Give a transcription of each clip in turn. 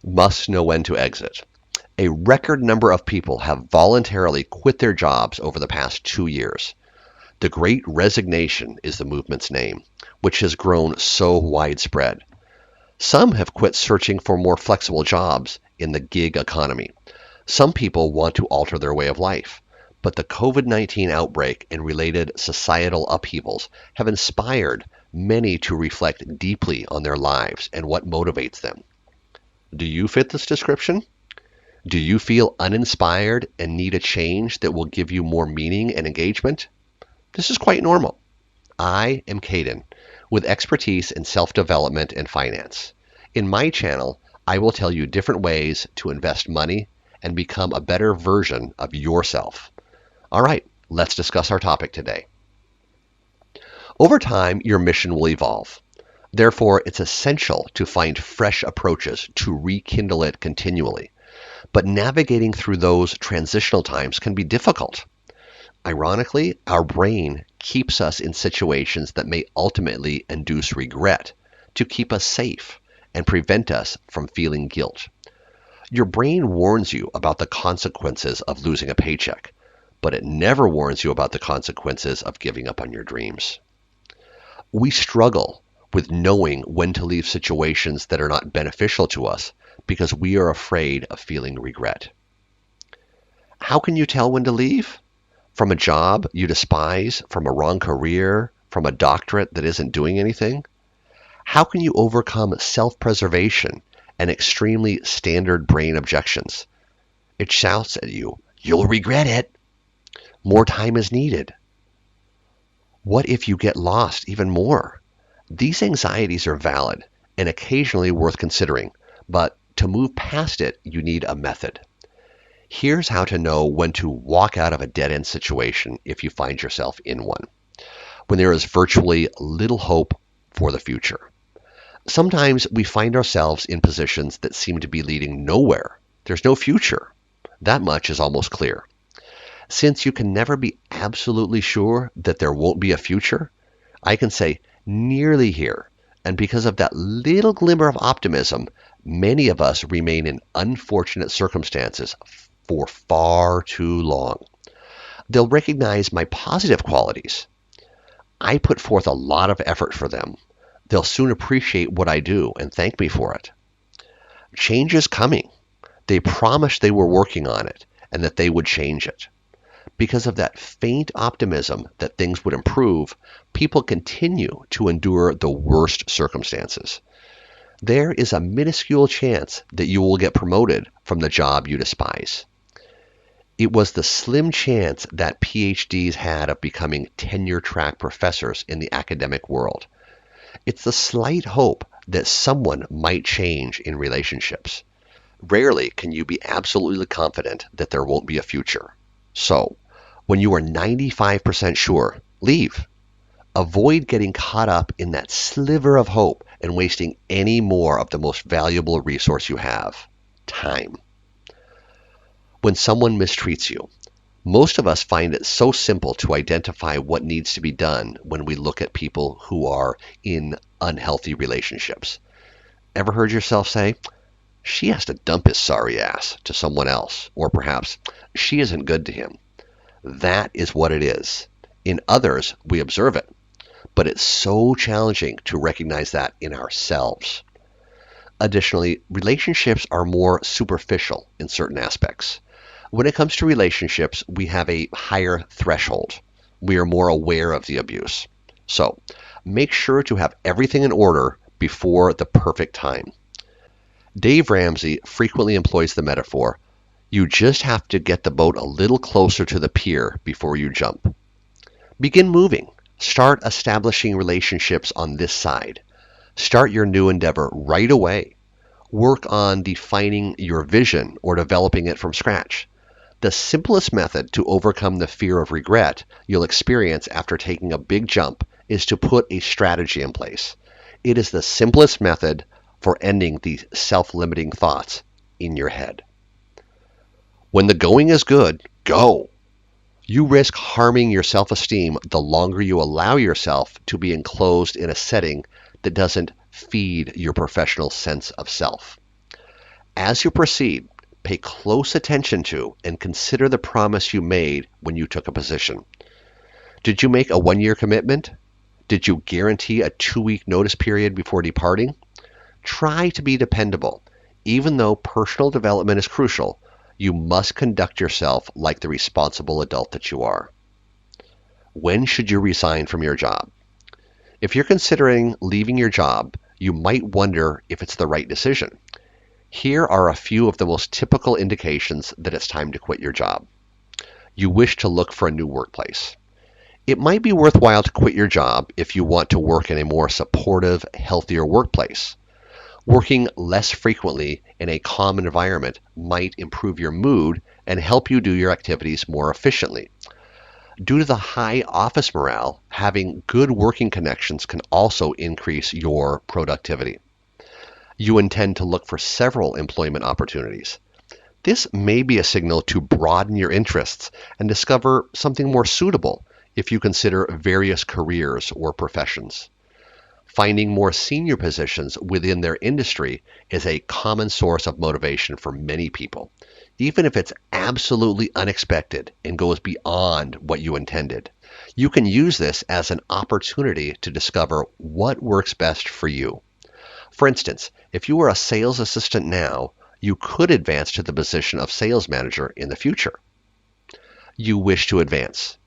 Must know when to exit. A record number of people have voluntarily quit their jobs over the past 2 years. The Great Resignation is the movement's name, which has grown so widespread. Some have quit searching for more flexible jobs in the gig economy. Some people want to alter their way of life. But the COVID-19 outbreak and related societal upheavals have inspired many to reflect deeply on their lives and what motivates them. Do you fit this description? Do you feel uninspired and need a change that will give you more meaning and engagement? This is quite normal. I am Caden, with expertise in self-development and finance. In my channel, I will tell you different ways to invest money and become a better version of yourself. All right, let's discuss our topic today. Over time, your mission will evolve. Therefore, it's essential to find fresh approaches to rekindle it continually. But navigating through those transitional times can be difficult. Ironically, our brain keeps us in situations that may ultimately induce regret to keep us safe and prevent us from feeling guilt. Your brain warns you about the consequences of losing a paycheck, but it never warns you about the consequences of giving up on your dreams. We struggle with knowing when to leave situations that are not beneficial to us because we are afraid of feeling regret. How can you tell when to leave? From a job you despise, from a wrong career, from a doctorate that isn't doing anything? How can you overcome self-preservation and extremely standard brain objections? It shouts at you, "You'll regret it. More time is needed." What if you get lost even more? These anxieties are valid and occasionally worth considering, but to move past it, you need a method. Here's how to know when to walk out of a dead-end situation if you find yourself in one, when there is virtually little hope for the future. Sometimes we find ourselves in positions that seem to be leading nowhere. There's no future. That much is almost clear. Since you can never be absolutely sure that there won't be a future, I can say nearly here. And because of that little glimmer of optimism, many of us remain in unfortunate circumstances for far too long. They'll recognize my positive qualities. I put forth a lot of effort for them. They'll soon appreciate what I do and thank me for it. Change is coming. They promised they were working on it and that they would change it. Because of that faint optimism that things would improve, people continue to endure the worst circumstances. There is a minuscule chance that you will get promoted from the job you despise. It was the slim chance that PhDs had of becoming tenure-track professors in the academic world. It's the slight hope that someone might change in relationships. Rarely can you be absolutely confident that there won't be a future. So, when you are 95% sure, leave. Avoid getting caught up in that sliver of hope and wasting any more of the most valuable resource you have, time. When someone mistreats you, most of us find it so simple to identify what needs to be done when we look at people who are in unhealthy relationships. Ever heard yourself say, "She has to dump his sorry ass" to someone else, or perhaps, "She isn't good to him"? That is what it is. In others, we observe it, but it's so challenging to recognize that in ourselves. Additionally, relationships are more superficial in certain aspects. When it comes to relationships, we have a higher threshold. We are more aware of the abuse. So, make sure to have everything in order before the perfect time. Dave Ramsey frequently employs the metaphor, "You just have to get the boat a little closer to the pier before you jump." Begin moving. Start establishing relationships on this side. Start your new endeavor right away. Work on defining your vision or developing it from scratch. The simplest method to overcome the fear of regret you'll experience after taking a big jump is to put a strategy in place. It is the simplest method for ending the self-limiting thoughts in your head. When the going is good, go. You risk harming your self-esteem the longer you allow yourself to be enclosed in a setting that doesn't feed your professional sense of self. As you proceed, pay close attention to and consider the promise you made when you took a position. Did you make a 1-year commitment? Did you guarantee a 2-week notice period before departing? Try to be dependable. Even though personal development is crucial, you must conduct yourself like the responsible adult that you are. When should you resign from your job? If you're considering leaving your job, you might wonder if it's the right decision. Here are a few of the most typical indications that it's time to quit your job. You wish to look for a new workplace. It might be worthwhile to quit your job if you want to work in a more supportive, healthier workplace. Working less frequently in a calm environment might improve your mood and help you do your activities more efficiently. Due to the high office morale, having good working connections can also increase your productivity. You intend to look for several employment opportunities. This may be a signal to broaden your interests and discover something more suitable if you consider various careers or professions. Finding more senior positions within their industry is a common source of motivation for many people, even if it's absolutely unexpected and goes beyond what you intended. You can use this as an opportunity to discover what works best for you. For instance, if you are a sales assistant now, you could advance to the position of sales manager in the future. You wish to advance.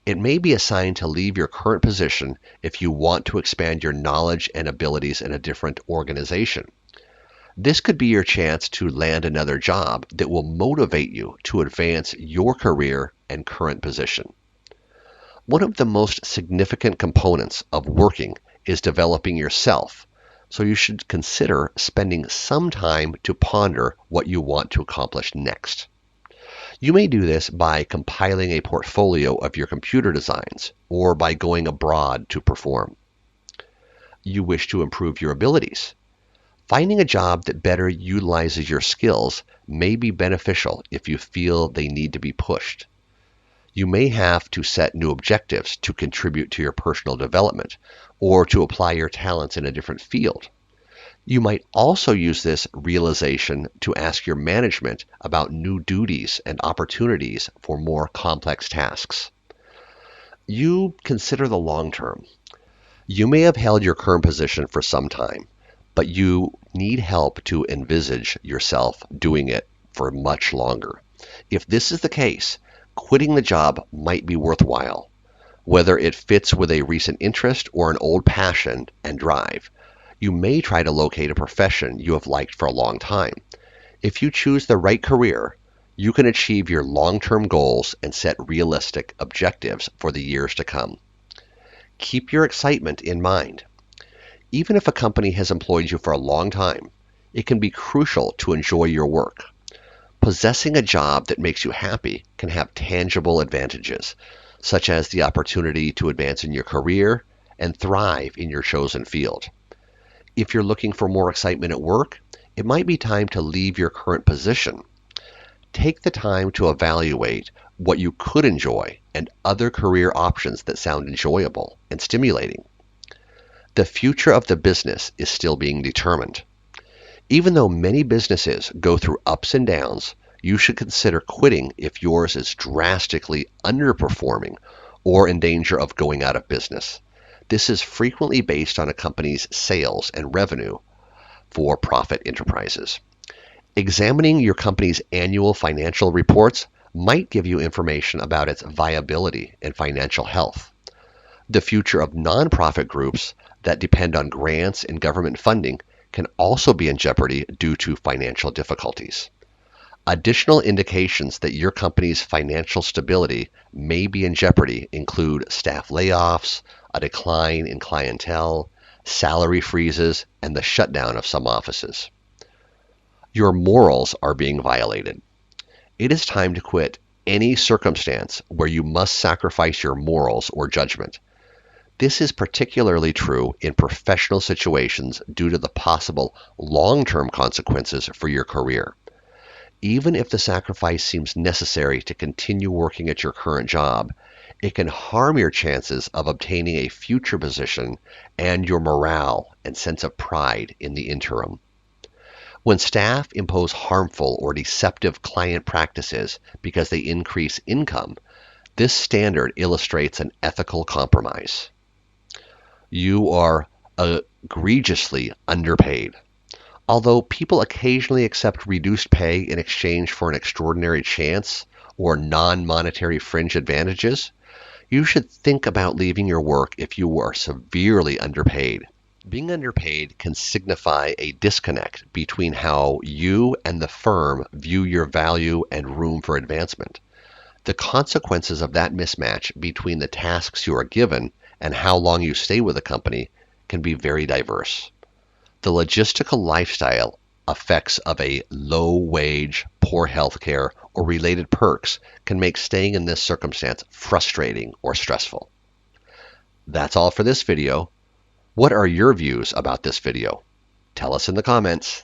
It may be a sign to leave your current position if you want to expand your knowledge and abilities in a different organization. This could be your chance to land another job that will motivate you to advance your career and current position. One of the most significant components of working is developing yourself, so you should consider spending some time to ponder what you want to accomplish next. You may do this by compiling a portfolio of your computer designs or by going abroad to perform. You wish to improve your abilities. Finding a job that better utilizes your skills may be beneficial if you feel they need to be pushed. You may have to set new objectives to contribute to your personal development or to apply your talents in a different field. You might also use this realization to ask your management about new duties and opportunities for more complex tasks. You consider the long term. You may have held your current position for some time, but you need help to envisage yourself doing it for much longer. If this is the case, quitting the job might be worthwhile, whether it fits with a recent interest or an old passion and drive. You may try to locate a profession you have liked for a long time. If you choose the right career, you can achieve your long-term goals and set realistic objectives for the years to come. Keep your excitement in mind. Even if a company has employed you for a long time, it can be crucial to enjoy your work. Possessing a job that makes you happy can have tangible advantages, such as the opportunity to advance in your career and thrive in your chosen field. If you're looking for more excitement at work, it might be time to leave your current position. Take the time to evaluate what you could enjoy and other career options that sound enjoyable and stimulating. The future of the business is still being determined. Even though many businesses go through ups and downs, you should consider quitting if yours is drastically underperforming or in danger of going out of business. This is frequently based on a company's sales and revenue for profit enterprises. Examining your company's annual financial reports might give you information about its viability and financial health. The future of nonprofit groups that depend on grants and government funding can also be in jeopardy due to financial difficulties. Additional indications that your company's financial stability may be in jeopardy include staff layoffs, a decline in clientele, salary freezes, and the shutdown of some offices. Your morals are being violated. It is time to quit any circumstance where you must sacrifice your morals or judgment. This is particularly true in professional situations due to the possible long-term consequences for your career. Even if the sacrifice seems necessary to continue working at your current job, it can harm your chances of obtaining a future position and your morale and sense of pride in the interim. When staff impose harmful or deceptive client practices because they increase income, this standard illustrates an ethical compromise. You are egregiously underpaid. Although people occasionally accept reduced pay in exchange for an extraordinary chance or non-monetary fringe advantages, you should think about leaving your work if you are severely underpaid. Being underpaid can signify a disconnect between how you and the firm view your value and room for advancement. The consequences of that mismatch between the tasks you are given and how long you stay with a company can be very diverse. The logistical lifestyle effects of a low wage, poor health care, or related perks can make staying in this circumstance frustrating or stressful. That's all for this video. What are your views about this video? Tell us in the comments.